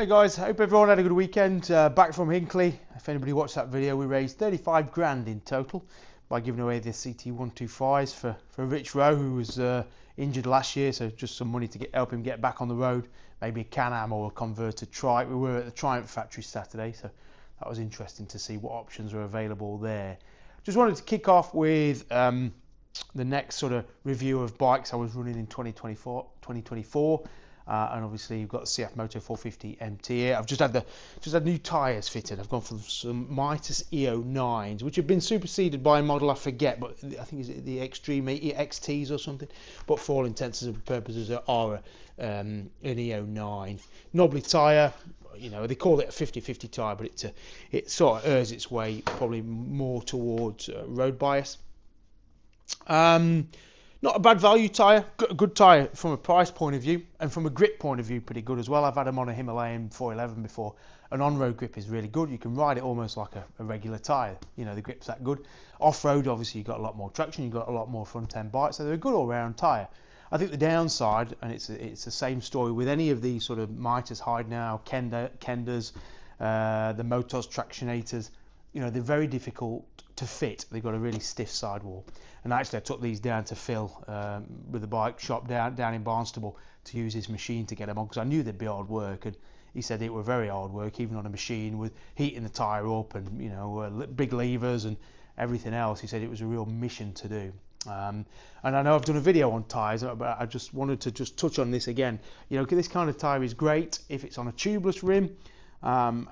Hey guys, hope everyone had a good weekend. Back from Hinckley. If anybody watched that video, we raised 35 grand in total by giving away the CT125s for Rich Rowe, who was injured last year, so just some money to help him get back on the road, maybe a Can-Am or a converted Trike. We were at the Triumph factory Saturday, so that was interesting to see what options are available there. Just wanted to kick off with the next sort of review of bikes I was running in 2024. And obviously you've got the CF Moto 450MT here. I've just had new tyres fitted. I've gone for some Mitas EO9s, which have been superseded by a model I forget, but I think it's the Extreme XTs or something. But for all intents and purposes, are an EO9. Knobbly tyre. You know, they call it a 50-50 tyre, but it sort of errs its way probably more towards road bias. Not a bad value tyre, a good tyre from a price point of view, and from a grip point of view pretty good as well. I've had them on a Himalayan 411 before. An on-road grip is really good. You can ride it almost like a regular tyre. You know, the grip's that good. Off-road, obviously, you've got a lot more traction, you've got a lot more front-end bite, so they're a good all-round tyre. I think the downside, and it's the same story with any of these sort of Mitas, Hyde now, Kenders, the Motos Tractionators, you know, they're very difficult to fit. They've got a really stiff sidewall. And actually I took these down to Phil with the bike shop down in Barnstable to use his machine to get them on, because I knew they'd be hard work, and he said it were very hard work even on a machine with heating the tyre up and, you know, big levers and everything else. He said it was a real mission to do. And I know I've done a video on tyres, but I just wanted to just touch on this again. You know, this kind of tyre is great if it's on a tubeless rim,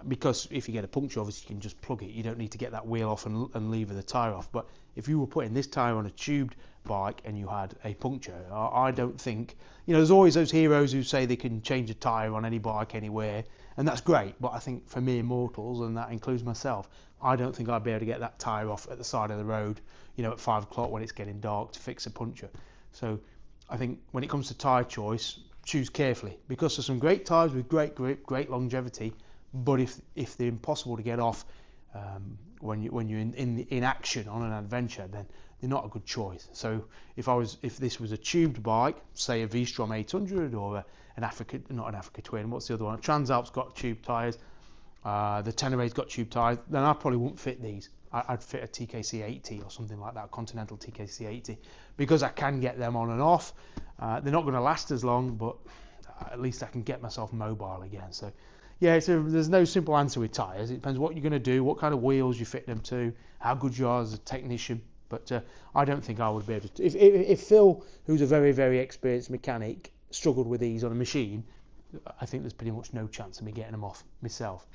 because if you get a puncture, obviously you can just plug it. You don't need to get that wheel off and lever the tyre off. But if you were putting this tyre on a tubed bike and you had a puncture, I don't think, you know, there's always those heroes who say they can change a tyre on any bike anywhere, and that's great. But I think for mere mortals, and that includes myself, I don't think I'd be able to get that tyre off at the side of the road, you know, at 5 o'clock when it's getting dark to fix a puncture. So I think when it comes to tyre choice, choose carefully, because there's some great tyres with great grip, great longevity. But if they're impossible to get off when you're in action on an adventure, then they're not a good choice. So if this was a tubed bike, say a V-Strom 800 or not an Africa Twin, what's the other one? Transalp's got tube tyres, the Teneray's got tube tyres, then I probably wouldn't fit these. I'd fit a TKC 80 or something like that, Continental TKC 80, because I can get them on and off. They're not going to last as long, but at least I can get myself mobile again. So yeah, there's no simple answer with tyres. It depends what you're going to do, what kind of wheels you fit them to, how good you are as a technician. But I don't think I would be able to. If Phil, who's a very, very experienced mechanic, struggled with these on a machine, I think there's pretty much no chance of me getting them off myself.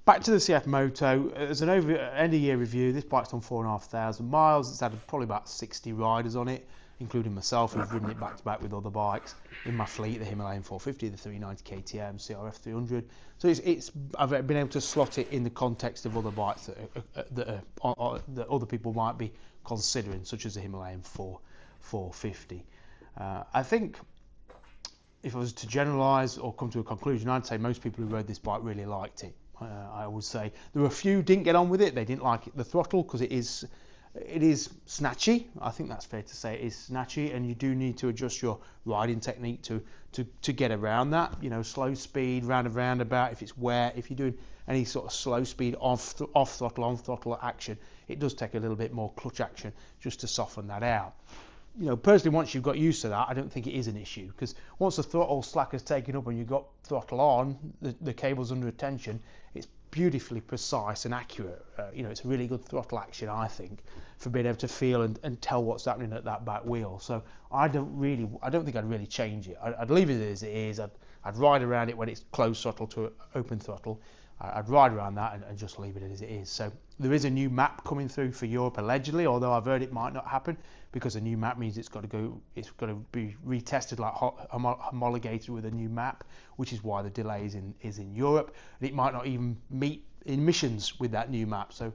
Back to the CF Moto. As an end of year review, this bike's done 4,500 miles. It's had probably about 60 riders on it, including myself, who've ridden it back to back with other bikes in my fleet, the Himalayan 450, the 390 KTM, CRF 300. So I've been able to slot it in the context of other bikes that other people might be considering, such as the Himalayan 450. I think if I was to generalise or come to a conclusion, I'd say most people who rode this bike really liked it. I would say there were a few who didn't get on with it. They didn't like the throttle because it is snatchy. I think that's fair to say. It is snatchy, and you do need to adjust your riding technique to get around that. You know, slow speed, round and roundabout. If it's wet, if you're doing any sort of slow speed off throttle, on throttle action, it does take a little bit more clutch action just to soften that out. You know, personally, once you've got used to that, I don't think it is an issue, because once the throttle slack is taken up and you've got throttle on, the cable's under tension, it's beautifully precise and accurate. You know, it's a really good throttle action, I think, for being able to feel and tell what's happening at that back wheel. So I don't think I'd really change it. I'd leave it as it is. I'd ride around it when it's closed throttle to open throttle. I'd ride around that and just leave it as it is. So there is a new map coming through for Europe allegedly, although I've heard it might not happen, because a new map means it's got to be retested, like homologated with a new map, which is why the delay is in Europe. And it might not even meet emissions with that new map. So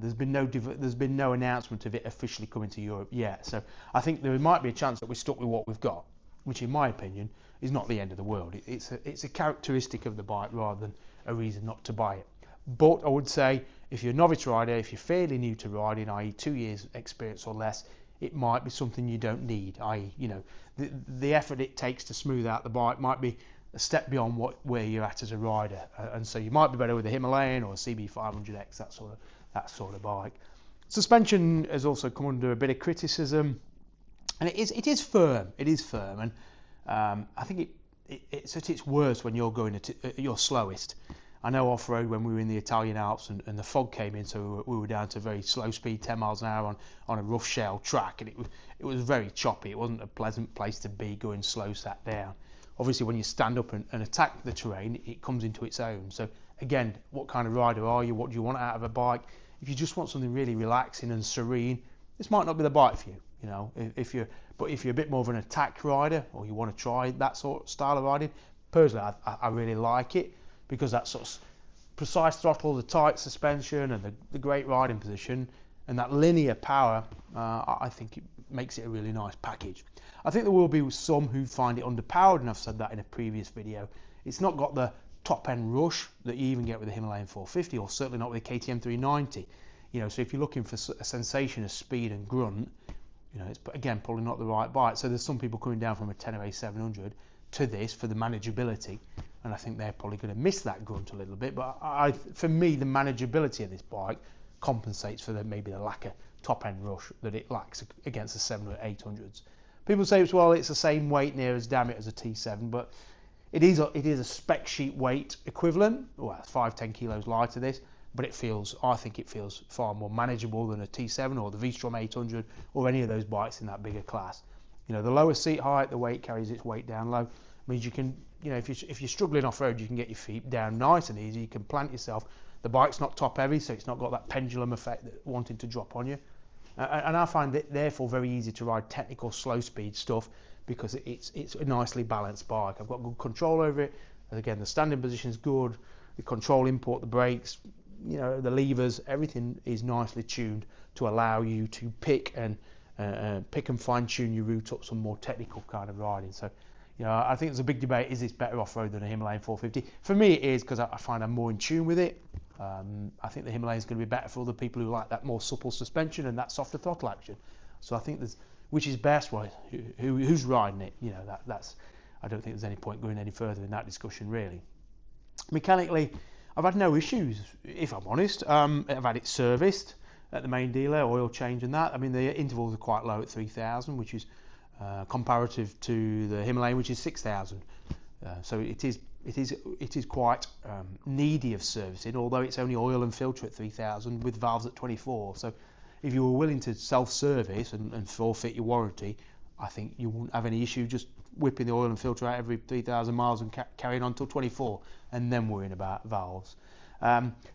there's been no announcement of it officially coming to Europe yet. So I think there might be a chance that we're stuck with what we've got, which in my opinion is not the end of the world. It's a characteristic of the bike rather than a reason not to buy it. But I would say if you're a novice rider, if you're fairly new to riding, i.e. 2 years experience or less, it might be something you don't need, i.e. you know, the effort it takes to smooth out the bike might be a step beyond where you're at as a rider, and so you might be better with a Himalayan or a CB500X, that sort of bike. Suspension has also come under a bit of criticism, and it is firm. It is firm, and I think it's at its worst when you're going at your slowest. I know off-road when we were in the Italian Alps and the fog came in, so we were down to very slow speed, 10 miles an hour on a rough shell track, and it was very choppy. It wasn't a pleasant place to be going slow sat down. Obviously, when you stand up and attack the terrain, it comes into its own. So again, what kind of rider are you? What do you want out of a bike? If you just want something really relaxing and serene, this might not be the bike for you. You know, if you're a bit more of an attack rider, or you want to try that sort of style of riding, personally, I really like it, because that sort of precise throttle, the tight suspension, and the great riding position, and that linear power, I think it makes it a really nice package. I think there will be some who find it underpowered, and I've said that in a previous video. It's not got the top end rush that you even get with the Himalayan 450, or certainly not with the KTM 390. You know, so if you're looking for a sensation of speed and grunt, you know, it's again probably not the right bike. So there's some people coming down from a 1008 700 to this for the manageability, and I think they're probably going to miss that grunt a little bit. But for me, the manageability of this bike compensates for maybe the lack of top end rush that it lacks against the 700 or 800s. People say, well, it's the same weight near as damn it as a T7, but it is a spec sheet weight equivalent. Well, 5-10 kilos lighter this, but I think it feels far more manageable than a T7 or the V-Strom 800 or any of those bikes in that bigger class. You know, the lower seat height, the weight carries its weight down low, means you can, you know, if you're struggling off road, you can get your feet down nice and easy. You can plant yourself. The bike's not top heavy, so it's not got that pendulum effect that wanting to drop on you. And I find it therefore very easy to ride technical slow speed stuff, because it's a nicely balanced bike. I've got good control over it. And again, the standing position is good. The control input, the brakes, you know, the levers, everything is nicely tuned to allow you to pick and fine tune your route up some more technical kind of riding. So, you know, I think there's a big debate: is this better off road than a Himalayan 450? For me, it is, because I find I'm more in tune with it. I think the Himalayan is going to be better for other people who like that more supple suspension and that softer throttle action. So I think which is best, well, who's riding it? You know, that's. I don't think there's any point going any further in that discussion, really. Mechanically, I've had no issues, if I'm honest. I've had it serviced at the main dealer, oil change and that. I mean, the intervals are quite low at 3,000, which is comparative to the Himalayan, which is 6,000. So it is quite needy of servicing, although it's only oil and filter at 3,000 with valves at 24. So if you were willing to self-service and forfeit your warranty, I think you wouldn't have any issue just whipping the oil and filter out every 3,000 miles and carrying on till 24, and then worrying about valves.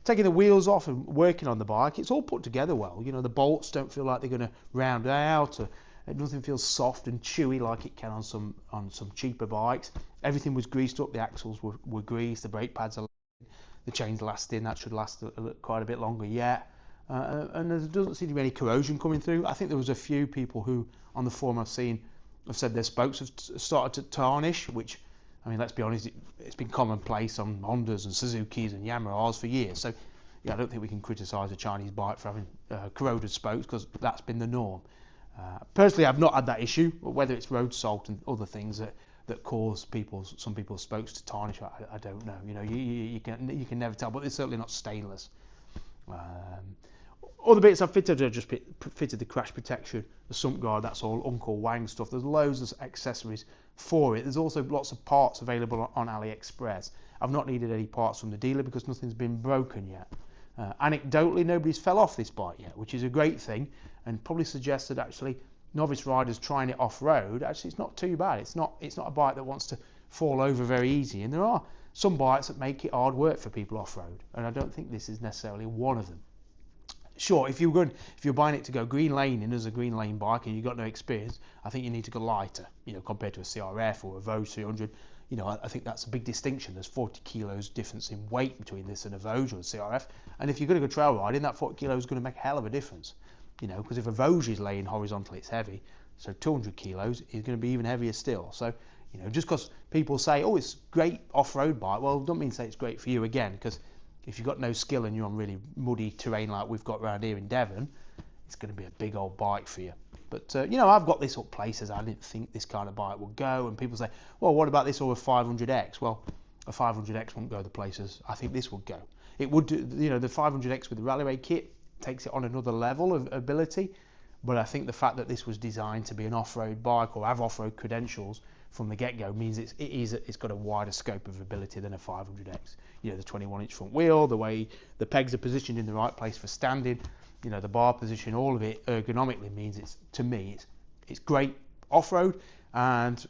Taking the wheels off and working on the bike, it's all put together well. You know, the bolts don't feel like they're going to round out, or nothing feels soft and chewy like it can on some cheaper bikes. Everything was greased up. The axles were greased. The brake pads are lasting. The chain's lasting. That should last quite a bit longer yet. And there doesn't seem to be any corrosion coming through. I think there was a few people who, on the forum I've seen, have said their spokes have started to tarnish, which, I mean, let's be honest, it's been commonplace on Hondas and Suzukis and Yamahas for years. So, yeah, I don't think we can criticise a Chinese bike for having corroded spokes, because that's been the norm. Personally, I've not had that issue, but whether it's road salt and other things that cause some people's spokes to tarnish, I don't know. You know, you can never tell, but they're certainly not stainless. Other bits I've fitted, I just fitted the crash protection, the sump guard. That's all Uncle Wang stuff. There's loads of accessories for it. There's also lots of parts available on AliExpress. I've not needed any parts from the dealer because nothing's been broken yet. Anecdotally, nobody's fell off this bike yet, which is a great thing, and probably suggests that actually novice riders trying it off-road, actually it's not too bad. It's not a bike that wants to fall over very easy, and there are some bikes that make it hard work for people off-road, and I don't think this is necessarily one of them. Sure, if you're buying it to go green laning as a green lane bike and you've got no experience, I think you need to go lighter, you know, compared to a CRF or a Vosges 300. You know, I think that's a big distinction. There's 40 kilos difference in weight between this and a Vosges or a CRF. And if you're going to go trail riding, that 40 kilos is going to make a hell of a difference. You know, because if a Vosges is laying horizontally, it's heavy. So 200 kilos is going to be even heavier still. So, you know, just because people say, oh, it's great off-road bike, well, don't mean to say it's great for you again, because if you've got no skill and you're on really muddy terrain like we've got around here in Devon, it's going to be a big old bike for you. But you know, I've got this up places I didn't think this kind of bike would go, and people say, well, what about this or a 500X? Well, a 500X won't go the places I think this would go. It would do, you know, the 500X with the Rally Raid kit takes it on another level of ability, but I think the fact that this was designed to be an off-road bike or have off-road credentials from the get-go means it's got a wider scope of ability than a 500X. You know, the 21-inch front wheel, the way the pegs are positioned in the right place for standing, you know, the bar position, all of it ergonomically means it's great off-road, and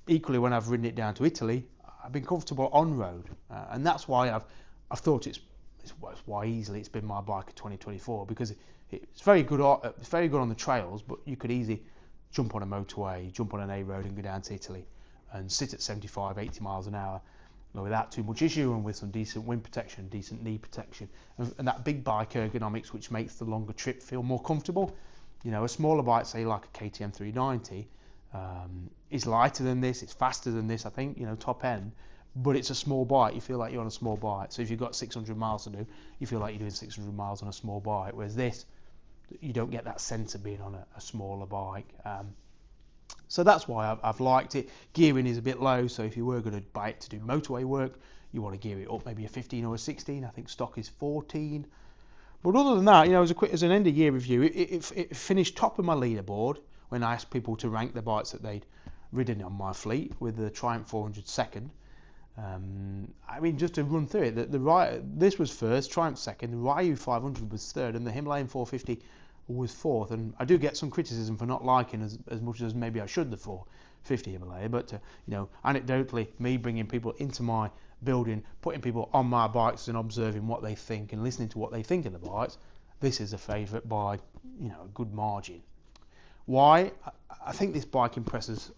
equally when I've ridden it down to Italy, I've been comfortable on road, and that's why I've thought it's why easily it's been my bike of 2024, because it's very good on the trails, but you could easily jump on a motorway, jump on an A road and go down to Italy and sit at 75, 80 miles an hour without too much issue, and with some decent wind protection, decent knee protection, and that big bike ergonomics which makes the longer trip feel more comfortable. You know, a smaller bike, say like a KTM 390, is lighter than this, it's faster than this, I think, you know, top end, but it's a small bike. You feel like you're on a small bike. So if you've got 600 miles to do, you feel like you're doing 600 miles on a small bike, whereas this, you don't get that sense of being on a smaller bike. So that's why I've liked it. Gearing is a bit low, so if you were going to buy it to do motorway work, you want to gear it up maybe a 15 or a 16. I think stock is 14. But other than that, you know, as an end of year review, it finished top of my leaderboard when I asked people to rank the bikes that they'd ridden on my fleet, with the Triumph 400 second. I mean, just to run through it, this was first, Triumph second, the Ryu 500 was third, and the Himalayan 450 was fourth. And I do get some criticism for not liking as much as maybe I should the 450 Himalaya, but you know, anecdotally, me bringing people into my building, putting people on my bikes and observing what they think and listening to what they think of the bikes, this is a favourite by, you know, a good margin. Why? I think this bike impresses,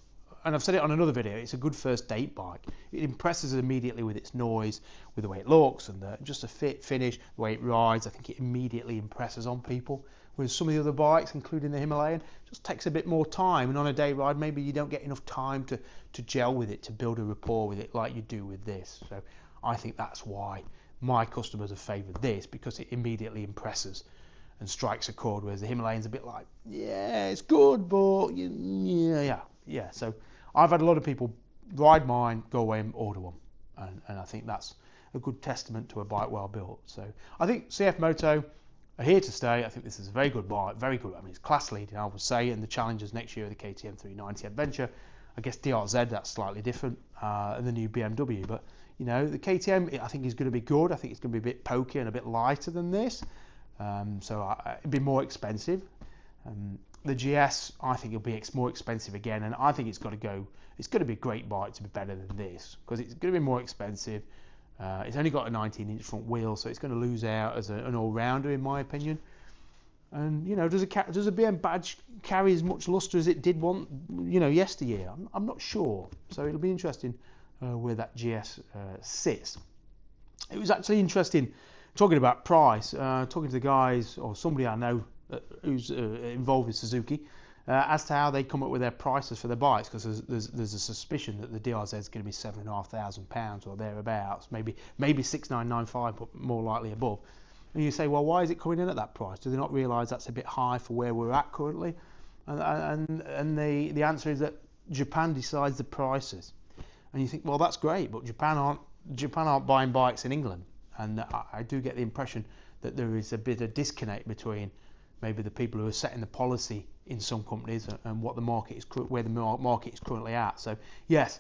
and I've said it on another video, it's a good first date bike. It impresses immediately with its noise, with the way it looks, and just the fit, finish, the way it rides. I think it immediately impresses on people. Whereas some of the other bikes, including the Himalayan, just takes a bit more time, and on a day ride maybe you don't get enough time to gel with it, to build a rapport with it like you do with this. So I think that's why my customers have favoured this, because it immediately impresses and strikes a chord, whereas the Himalayan's a bit like, yeah, it's good, but yeah. So I've had a lot of people ride mine, go away and order one, and I think that's a good testament to a bike well built. So I think CF Moto are here to stay. I think this is a very good bike, very good. I mean, it's class leading, I would say, and the challengers next year are the KTM 390 Adventure. I guess DRZ, that's slightly different, and the new BMW. But, you know, the KTM, I think is going to be good. I think it's going to be a bit pokey and a bit lighter than this. So it'd be more expensive. The GS, I think it'll be more expensive again, and I think it's got to go. It's going to be a great bike to be better than this, because it's going to be more expensive. It's only got a 19-inch front wheel, so it's going to lose out as an all-rounder, in my opinion. And, you know, does a BM badge carry as much lustre as it did yesteryear? I'm not sure. So it'll be interesting where that GS sits. It was actually interesting talking about price, talking to the guys, or somebody I know who's involved with Suzuki, as to how they come up with their prices for their bikes, because there's a suspicion that the DRZ is going to be £7,500 or thereabouts, maybe 6,995, but more likely above. And you say, well, why is it coming in at that price? Do they not realise that's a bit high for where we're at currently? And the answer is that Japan decides the prices. And you think, well, that's great, but Japan aren't buying bikes in England. And I do get the impression that there is a bit of disconnect between maybe the people who are setting the policy in some companies and what the market is, where the market is currently at. So yes,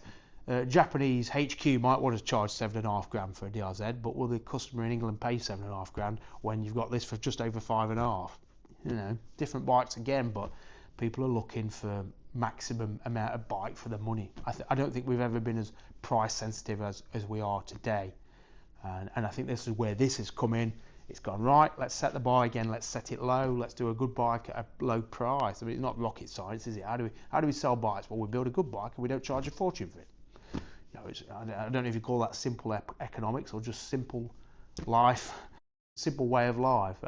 Japanese HQ might want to charge £7,500 for a DRZ, but will the customer in England pay £7,500 when you've got this for just over £5,500? You know, different bikes again, but people are looking for maximum amount of bike for the money. I don't think we've ever been as price sensitive as we are today, and I think this is where this has come in. It's gone, right, let's set the bar again, let's set it low, let's do a good bike at a low price. I mean, it's not rocket science, is it? How do we sell bikes? Well, we build a good bike and we don't charge a fortune for it. You know, I don't know if you call that simple economics or just simple life, simple way of life.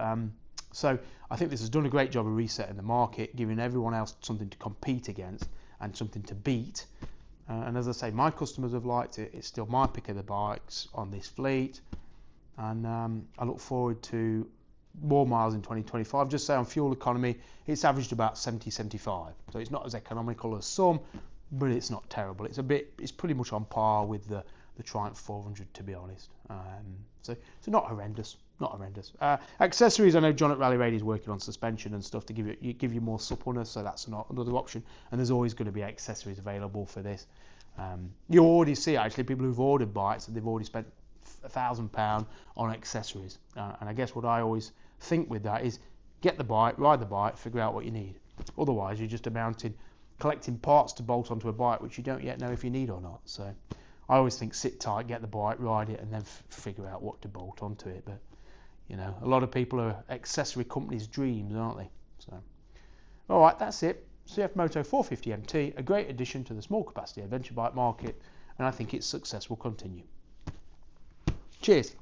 So I think this has done a great job of resetting the market, giving everyone else something to compete against and something to beat. And as I say, my customers have liked it. It's still my pick of the bikes on this fleet. And I look forward to more miles in 2025. Just say on fuel economy, it's averaged about 70-75. So it's not as economical as some, but it's not terrible. It's pretty much on par with the Triumph 400, to be honest. So not horrendous. Not horrendous. Accessories, I know John at Rally Radio is working on suspension and stuff to give you more suppleness, so that's another option. And there's always going to be accessories available for this. You already see actually people who've ordered bikes and they've already spent £1,000 on accessories. And I guess what I always think with that is get the bike, ride the bike, figure out what you need. Otherwise, you're just collecting parts to bolt onto a bike which you don't yet know if you need or not. So I always think sit tight, get the bike, ride it, and then figure out what to bolt onto it. But you know, a lot of people are accessory companies' dreams, aren't they? So, all right, that's it. CF Moto 450MT, a great addition to the small capacity adventure bike market, and I think its success will continue. Cheers.